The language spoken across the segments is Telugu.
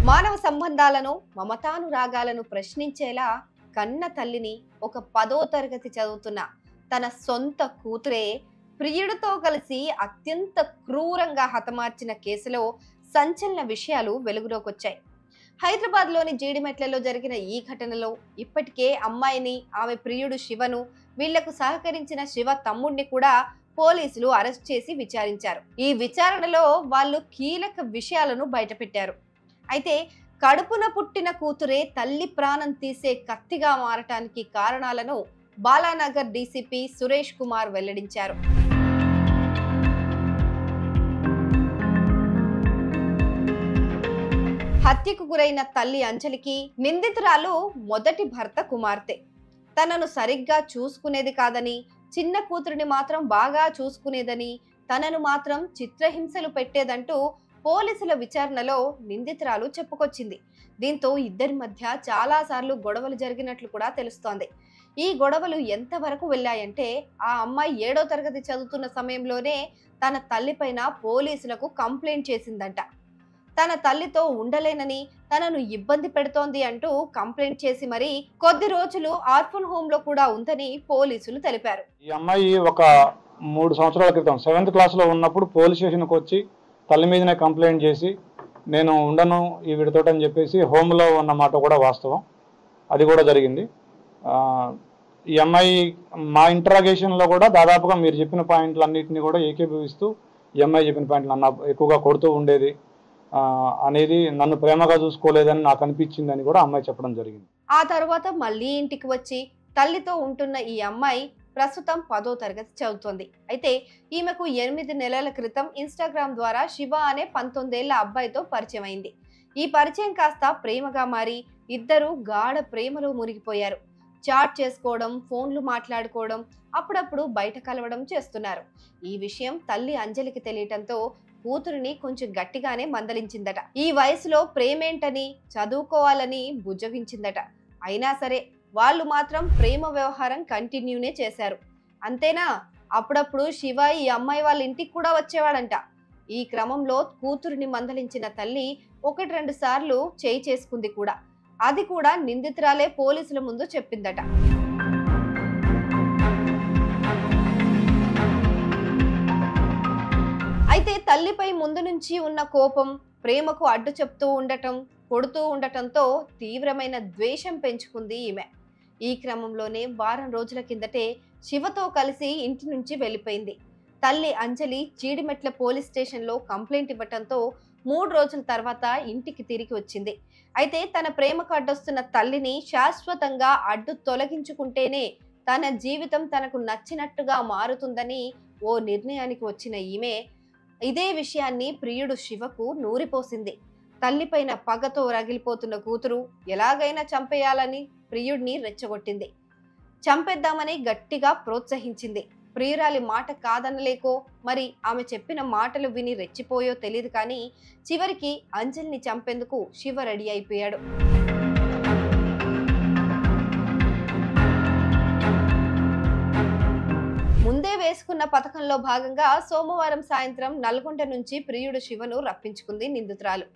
మానవ సంబంధాలను మమతానురాగాలను ప్రశ్నించేలా కన్న తల్లిని ఒక 10వ తరగతి చదువుతున్న తన సొంత కూతురే ప్రియుడితో కలిసి అత్యంత క్రూరంగా హతమార్చిన కేసులో సంచలన విషయాలు వెలుగులోకొచ్చాయి. హైదరాబాద్లోని జీడిమెట్లలో జరిగిన ఈ ఘటనలో ఇప్పటికే అమ్మాయిని, ఆమె ప్రియుడు శివను, వీళ్లకు సహకరించిన శివ తమ్ముడిని కూడా పోలీసులు అరెస్ట్ చేసి విచారించారు. ఈ విచారణలో వాళ్ళు కీలక విషయాలను బయటపెట్టారు. అయితే కడుపున పుట్టిన కూతురే తల్లి ప్రాణం తీసే కత్తిగా మారటానికి కారణాలను బాలానగర్ డీసీపీ సురేష్ కుమార్ వెల్లడించారు. హత్యకు గురైన తల్లి అంజలికి నిందితురాలు మొదటి భర్త కుమార్తె. తనను సరిగ్గా చూసుకునేది కాదని, చిన్న కూతురిని మాత్రం బాగా చూసుకునేదని, తనను మాత్రం చిత్రహింసలు పెట్టేదంటూ పోలీసుల విచారణలో నిందితురాలు చెప్పుకొచ్చింది. దీంతో ఇద్దరి మధ్య చాలాసార్లు గొడవలు జరిగినట్లు కూడా తెలుస్తోంది. ఈ గొడవలు ఎంతవరకు వెళ్ళాయంటే ఆ అమ్మాయి 7వ తరగతి చదువుతున్న సమయంలోనే తన తల్లిపైన పోలీసులకు కంప్లైంట్ చేసిందంట. తన తల్లితో ఉండలేనని, తనను ఇబ్బంది పెడుతోంది అంటూ కంప్లైంట్ చేసి మరి కొద్ది రోజులు ఆర్ఫన్ హోమ్ లో కూడా ఉందని పోలీసులు తెలిపారు. ఈ అమ్మాయి ఒక 3 సంవత్సరాల క్రితం 7th క్లాస్లో ఉన్నప్పుడు పోలీస్ స్టేషన్కి వచ్చి తల్లి మీదనే కంప్లైంట్ చేసి నేను ఉండను ఈ వీడితోటి అని చెప్పేసి హోమ్లో ఉన్న మాట కూడా వాస్తవం. అది కూడా జరిగింది. ఈ అమ్మాయి మా ఇంటరాగేషన్లో కూడా దాదాపుగా మీరు చెప్పిన పాయింట్లన్నింటినీ కూడా ఏకీభవిస్తూ ఈ అమ్మాయి చెప్పిన పాయింట్లు నన్ను ఎక్కువగా కొడుతూ ఉండేది అనేది, నన్ను ప్రేమగా చూసుకోలేదని నాకు అనిపించింది అని కూడా అమ్మాయి చెప్పడం జరిగింది. ఆ తర్వాత మళ్ళీ ఇంటికి వచ్చి తల్లితో ఉంటున్న ఈ అమ్మాయి ప్రస్తుతం 10వ తరగతి చదువుతోంది. అయితే ఈమెకు 8 నెలల క్రితం ఇన్స్టాగ్రామ్ ద్వారా శివ అనే 19 ఏళ్ల అబ్బాయితో పరిచయం అయింది. ఈ పరిచయం కాస్త ప్రేమగా మారి ఇద్దరు గాఢ ప్రేమలో మునిగిపోయారు. చాట్ చేసుకోవడం, ఫోన్లు మాట్లాడుకోవడం, అప్పుడప్పుడు బయట కలవడం చేస్తున్నారు. ఈ విషయం తల్లి అంజలికి తెలియటంతో కూతురిని కొంచెం గట్టిగానే మందలించిందట. ఈ వయసులో ప్రేమేంటని, చదువుకోవాలని బుజ్జగించిందట. అయినా సరే వాళ్ళు మాత్రం ప్రేమ వ్యవహారం కంటిన్యూనే చేశారు. అంతేనా, అప్పుడప్పుడు శివ ఈ అమ్మాయి వాళ్ళ ఇంటికి కూడా వచ్చేవాడంట. ఈ క్రమంలో కూతురిని మందలించిన తల్లి 1-2 సార్లు చేయి చేసుకుంది కూడా. అది కూడా నిందితురాలే పోలీసుల ముందు చెప్పిందట. అయితే తల్లిపై ముందు నుంచి ఉన్న కోపం, ప్రేమకు అడ్డు చెప్తూ ఉండటం, కొడుతూ ఉండటంతో తీవ్రమైన ద్వేషం పెంచుకుంది ఈమె. ఈ క్రమంలోనే వారం రోజుల కిందటే శివతో కలిసి ఇంటి నుంచి వెళ్ళిపోయింది. తల్లి అంజలి జీడిమెట్ల పోలీస్ స్టేషన్లో కంప్లైంట్ ఇవ్వటంతో 3 రోజుల తర్వాత ఇంటికి తిరిగి వచ్చింది. అయితే తన ప్రేమకు అడ్డొస్తున్న తల్లిని శాశ్వతంగా అడ్డు తొలగించుకుంటేనే తన జీవితం తనకు నచ్చినట్టుగా మారుతుందని ఓ నిర్ణయానికి వచ్చిన ఈమె ఇదే విషయాన్ని ప్రియుడు శివకు నూరిపోసింది. తల్లిపైన పగతో రగిలిపోతున్న కూతురు ఎలాగైనా చంపేయాలని ప్రియుడిని రెచ్చగొట్టింది. చంపేద్దామని గట్టిగా ప్రోత్సహించింది. ప్రియురాలి మాట కాదనలేకో మరి ఆమె చెప్పిన మాటలు విని రెచ్చిపోయో తెలియదు కానీ చివరికి అంజలిని చంపేందుకు శివ రెడీ అయిపోయాడు. ముందే వేసుకున్న పథకంలో భాగంగా సోమవారం సాయంత్రం నల్గొండ నుంచి ప్రియుడు శివను రప్పించుకుంది నిందితురాలు.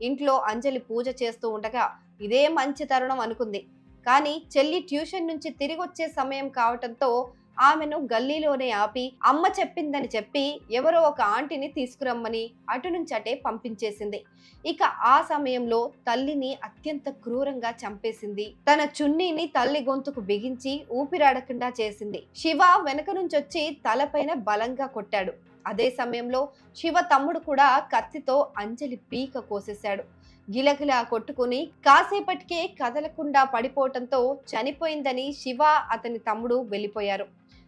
ఇంట్లో అంజలి పూజ చేస్తూ ఉండగా ఇదే మంచి తరుణం అనుకుంది. కానీ చెల్లి ట్యూషన్ నుంచి తిరిగి వచ్చే సమయం కావటంతో ఆమెను గల్లీలోనే ఆపి అమ్మ చెప్పిందని చెప్పి ఎవరో ఒక ఆంటీని తీసుకురమ్మని అటు నుంచి అటే పంపించేసింది. ఇక ఆ సమయంలో తల్లిని అత్యంత క్రూరంగా చంపేసింది. తన చున్నీని తల్లి గొంతుకు బిగించి ఊపిరాడకుండా చేసింది. శివ వెనక నుంచి వచ్చి తలపైన బలంగా కొట్టాడు. అదే సమయంలో శివ తమ్ముడు కూడా కత్తితో అంజలి పీక కోసేశాడు. గిలగిలా కొట్టుకుని కాసేపటికే కదలకుండా పడిపోవటంతో చనిపోయిందని శివ అతని తమ్ముడు వెళ్ళిపోయారు.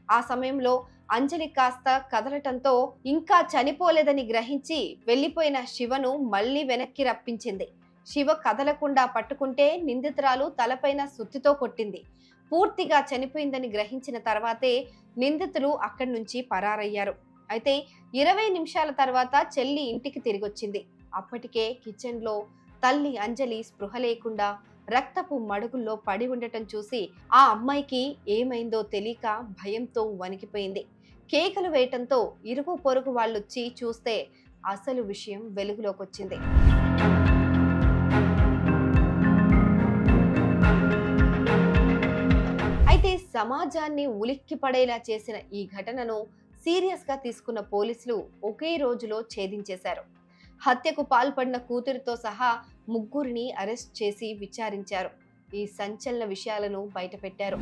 ఆ సమయంలో అంజలి కాస్త కదలటంతో ఇంకా చనిపోలేదని గ్రహించి వెళ్లిపోయిన శివను మళ్లీ వెనక్కి రప్పించింది. శివ కదలకుండా పట్టుకుంటే నిందితురాలు తలపైన సుత్తితో కొట్టింది. పూర్తిగా చనిపోయిందని గ్రహించిన తర్వాతే నిందితులు అక్కడి నుంచి పరారయ్యారు. అయితే 20 నిమిషాల తర్వాత చెల్లి ఇంటికి తిరిగొచ్చింది. అప్పటికే కిచెన్లో తల్లి అంజలి స్పృహ లేకుండా రక్తపు మడుగుల్లో పడి ఉండటం చూసి ఆ అమ్మాయికి ఏమైందో తెలియక భయంతో వణికిపోయింది. కేకలు వేయటంతో ఇరుగు పొరుగు వాళ్ళొచ్చి చూస్తే అసలు విషయం వెలుగులోకి వచ్చింది. సమాజాన్ని ఉలిక్కి పడేలా చేసిన ఈ ఘటనను సీరియస్ గా తీసుకున్న పోలీసులు ఒకే రోజులో ఛేదించేశారు. హత్యకు పాల్పడిన కూతురితో సహా ముగ్గురిని అరెస్ట్ చేసి విచారించారు. ఈ సంచలన విషయాలను బయటపెట్టారు.